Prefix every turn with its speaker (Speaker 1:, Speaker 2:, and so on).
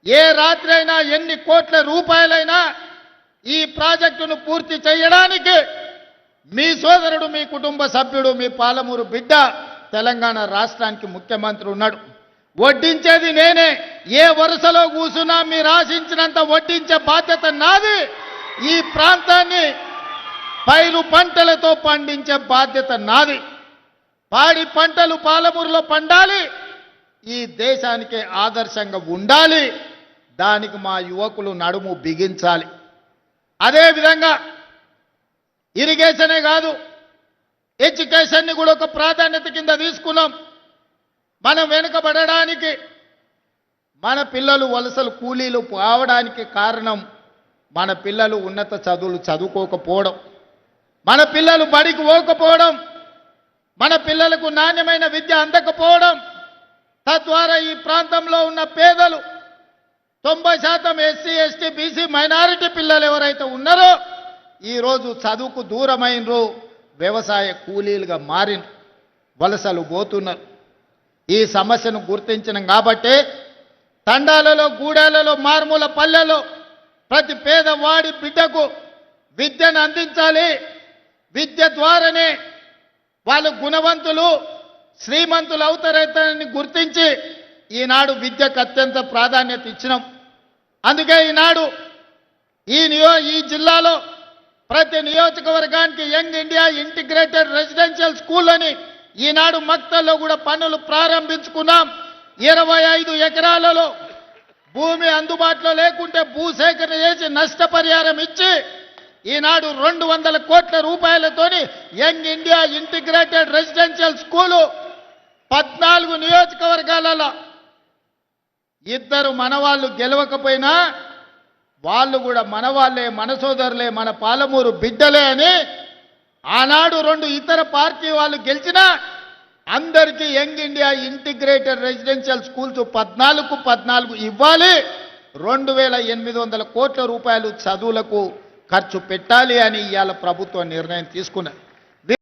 Speaker 1: ఏ రాత్రి అయినా ఎన్ని కోట్ల రూపాయలైనా ఈ ప్రాజెక్టును పూర్తి చేయడానికి మీ సోదరుడు, మీ కుటుంబ సభ్యుడు, మీ పాలమూరు బిడ్డ తెలంగాణ రాష్ట్రానికి ముఖ్యమంత్రి ఉన్నాడు. వడ్డించేది నేనే. ఏ వరుసలో కూసున్నా మీరు ఆశించినంత వడ్డించే బాధ్యత నాది. ఈ ప్రాంతాన్ని పైరు పంటలతో పండించే బాధ్యత నాది. పాడి పంటలు పాలమూరులో పండాలి, ఈ దేశానికి ఆదర్శంగా ఉండాలి. దానికి మా యువకులు నడుము బిగించాలి. అదేవిధంగా ఇరిగేషనే కాదు, ఎడ్యుకేషన్ని కూడా ఒక ప్రాధాన్యత కింద తీసుకున్నాం. మనం వెనుకబడడానికి, మన పిల్లలు వలసలు కూలీలు పోవడానికి కారణం మన పిల్లలు ఉన్నత చదువులు చదువుకోకపోవడం, మన పిల్లలు బడికి పోకపోవడం, మన పిల్లలకు నాణ్యమైన విద్య అందకపోవడం. తద్వారా ఈ ప్రాంతంలో ఉన్న పేదలు 90% ఎస్సీ, ఎస్టీ, బీసీ, మైనారిటీ పిల్లలు ఎవరైతే ఉన్నారో ఈరోజు చదువుకు దూరమైనరు, వ్యవసాయ కూలీలుగా మారిన, వలసలు పోతున్నారు. ఈ సమస్యను గుర్తించినాం కాబట్టే తండాలలో, గూడాలలో, మారుమూల పల్లెలో ప్రతి పేదవాడి బిడ్డకు విద్యను అందించాలి. విద్య ద్వారానే వాళ్ళు గుణవంతులు, శ్రీమంతులు అవుతారని గుర్తించి ఈనాడు విద్యకు అత్యంత ప్రాధాన్యత ఇచ్చినాం. అందుకే ఈనాడు ఈ జిల్లాలో ప్రతి నియోజకవర్గానికి young India integrated residential school అని ఈనాడు మక్తల్లో కూడా పనులు ప్రారంభించుకున్నాం. 25 ఎకరాలలో భూమి అందుబాటులో లేకుంటే భూసేకరణ చేసి నష్టపరిహారం ఇచ్చి ఈనాడు 200 కోట్ల రూపాయలతోని young India integrated residential school 14 నియోజకవర్గాలలో. ఇద్దరు మనవాళ్ళు గెలవకపోయినా వాళ్ళు కూడా మనవాళ్ళే, మన సోదరులే, మన పాలమూరు బిడ్డలే అని ఆనాడు 2 ఇతర పార్టీ వాళ్ళు గెలిచినా అందరికీ young India integrated residential schools 14 ఇవ్వాలి. 2800 కోట్ల రూపాయలు చదువులకు ఖర్చు పెట్టాలి అని ఇవాళ ప్రభుత్వం నిర్ణయం తీసుకున్నది.